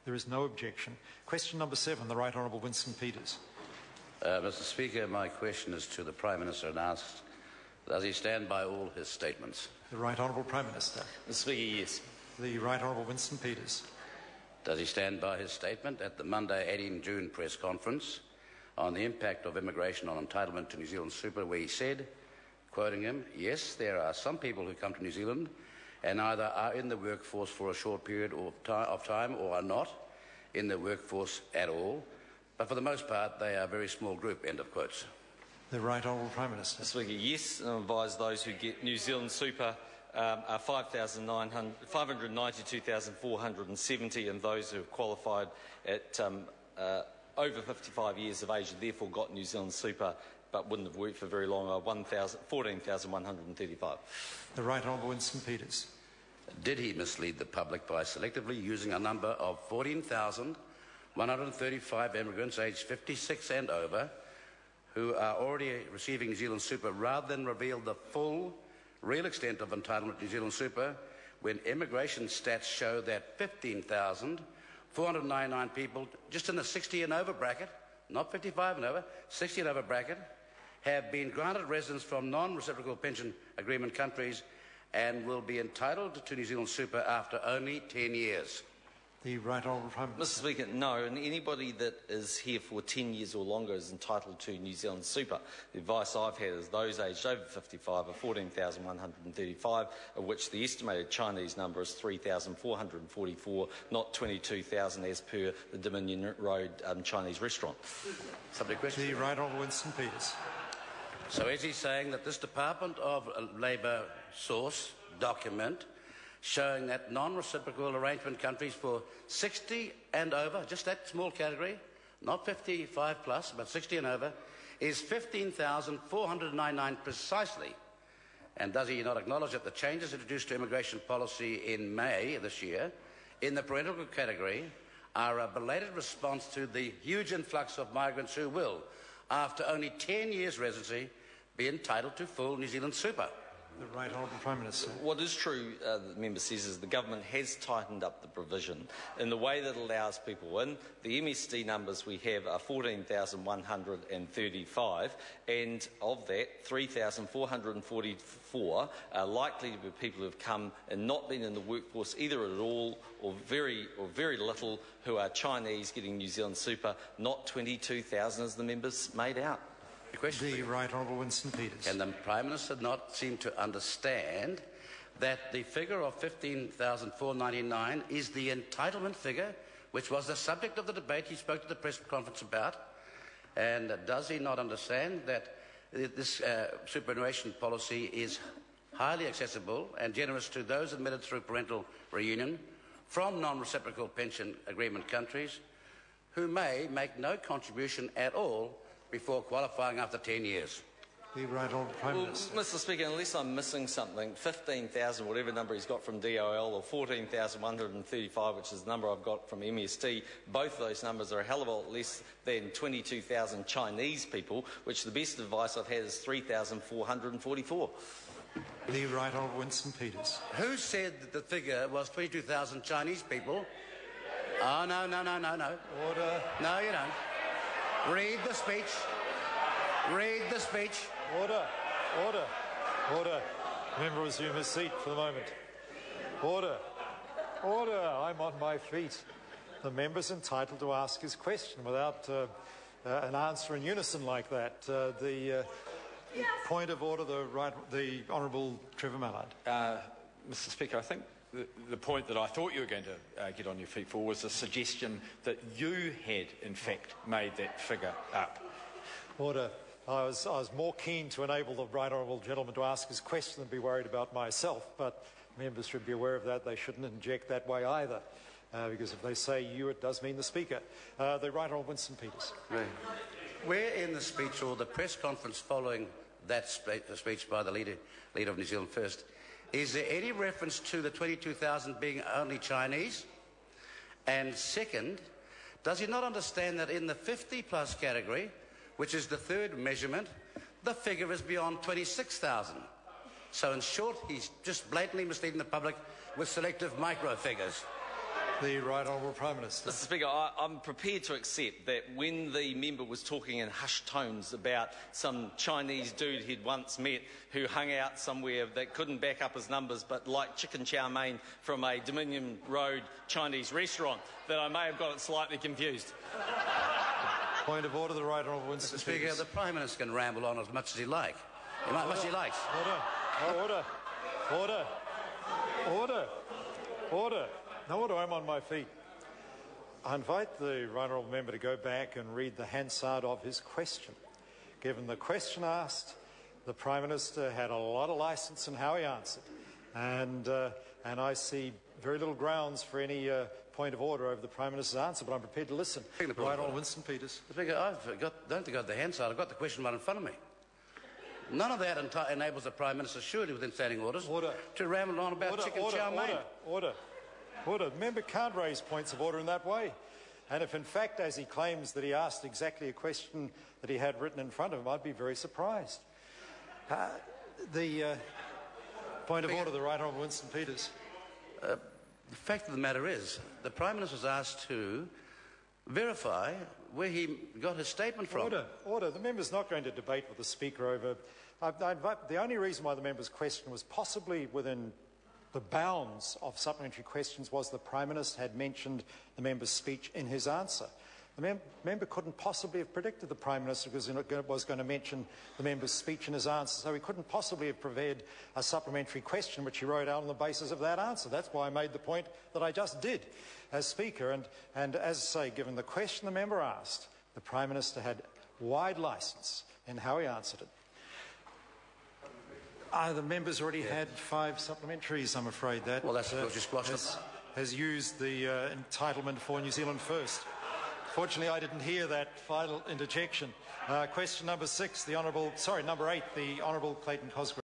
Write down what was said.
There is no objection. Question number 7, the Right Honourable Winston Peters. Mr. Speaker, my question is to the Prime Minister and asks, does he stand by all his statements? The Right Honourable Prime Minister. Mr. Speaker, yes. The Right Honourable Winston Peters. Does he stand by his statement at the Monday 18 June press conference on the impact of immigration on entitlement to New Zealand super, where he said, quoting him, yes, there are some people who come to New Zealand and either are in the workforce for a short period of time or are not in the workforce at all, but for the most part they are a very small group, end of quotes. The Right Honourable Prime Minister. Mr. Speaker, yes, and I advise those who get New Zealand super are 592,470, and those who have qualified at over 55 years of age and therefore got New Zealand super but wouldn't have worked for very long are 14,135. The Right Honourable Winston Peters. Did he mislead the public by selectively using a number of 14,135 immigrants aged 56 and over who are already receiving New Zealand super rather than reveal the full real extent of entitlement to New Zealand super, when immigration stats show that 15,499 people just in the 60 and over bracket, not 55 and over, 60 and over bracket, have been granted residence from non-reciprocal pension agreement countries and will be entitled to New Zealand super after only 10 years? The Right Honourable Prime Minister. Mr. Speaker, no, and anybody that is here for 10 years or longer is entitled to New Zealand super. The advice I've had is those aged over 55 are 14,135, of which the estimated Chinese number is 3,444, not 22,000 as per the Dominion Road Chinese restaurant. Subject question. The Right Honourable Winston Peters. So is he saying that this Department of Labour source document showing that non-reciprocal arrangement countries for 60 and over, just that small category, not 55 plus, but 60 and over, is 15,499 precisely? And does he not acknowledge that the changes introduced to immigration policy in May this year in the parental category are a belated response to the huge influx of migrants who will, after only 10 years residency, be entitled to full New Zealand super? The Right Honourable Prime Minister. What is true, the member says, is the government has tightened up the provision in the way that allows people in. The MSD numbers we have are 14,135, and of that, 3,444 are likely to be people who have come and not been in the workforce either at all or very little, who are Chinese getting New Zealand super, not 22,000 as the members made out. The Right Honourable Winston Peters. Can the Prime Minister not seem to understand that the figure of 15,499 is the entitlement figure, which was the subject of the debate he spoke to the press conference about? And does he not understand that this superannuation policy is highly accessible and generous to those admitted through parental reunion from non-reciprocal pension agreement countries who may make no contribution at all before qualifying after 10 years? The Right Honourable Prime Minister. Mr. Speaker, unless I'm missing something, 15,000, whatever number he's got from DOL, or 14,135, which is the number I've got from MST, both of those numbers are a hell of a lot less than 22,000 Chinese people, which the best advice I've had is 3,444. The Right Honourable Winston Peters. Who said that the figure was 22,000 Chinese people? Oh, no. Order. No, you don't. Read the speech. Read the speech. Order. Member resume his seat for the moment. Order. I'm on my feet. The member's entitled to ask his question without an answer in unison like that. The point of order, the Honourable Trevor Mallard. Mr. Speaker, I think the point that I thought you were going to get on your feet for was a suggestion that you had, in fact, made that figure up. Order. I was more keen to enable the Right Honourable gentleman to ask his question than be worried about myself, but members should be aware of that. They shouldn't inject that way either, because if they say you, it does mean the Speaker. The Right Honourable Winston Peters. Right. Where in the speech or the press conference following that speech by the leader of New Zealand First, is there any reference to the 22,000 being only Chinese? And second, does he not understand that in the 50-plus category, which is the third measurement, the figure is beyond 26,000? So in short, he's just blatantly misleading the public with selective micro figures. The Right Honourable Prime Minister. Mr Speaker, I'm prepared to accept that when the member was talking in hushed tones about some Chinese dude he'd once met who hung out somewhere that couldn't back up his numbers but liked chicken chow mein from a Dominion Road Chinese restaurant, that I may have got it slightly confused. Point of order, the Right Honourable Winston Mr Speaker, Peters. the Prime Minister can ramble on as much as he likes. Much he likes. Order. Order. Order. Order. Now, order, I'm on my feet. I invite the Right Honourable Member to go back and read the Hansard of his question. Given the question asked, the Prime Minister had a lot of licence in how he answered. And I see very little grounds for any point of order over the Prime Minister's answer, but I'm prepared to listen. Right Honourable Winston Peters. Mr Speaker, don't think I've got the Hansard. I've got the question right in front of me. None of that enables the Prime Minister, surely within standing orders, to ramble on about chicken chow mein. Order. The member can't raise points of order in that way. And if in fact, as he claims, that he asked exactly a question that he had written in front of him, I'd be very surprised. The point of order, the Right Honourable Winston Peters. The fact of the matter is, the Prime Minister was asked to verify where he got his statement from. Order. The member's not going to debate with the Speaker over... the only reason why the member's question was possibly within the bounds of supplementary questions was the Prime Minister had mentioned the member's speech in his answer. The member couldn't possibly have predicted the Prime Minister was going to mention the member's speech in his answer, so he couldn't possibly have prepared a supplementary question which he wrote out on the basis of that answer. That's why I made the point that I just did as Speaker. And as I say, given the question the member asked, the Prime Minister had wide licence in how he answered it. The member's already had 5 supplementaries, I'm afraid. That well, that's because you squashed it. Has used the entitlement for New Zealand First. Fortunately, I didn't hear that final interjection. Question number 6, number 8, the Honourable Clayton Cosgrove.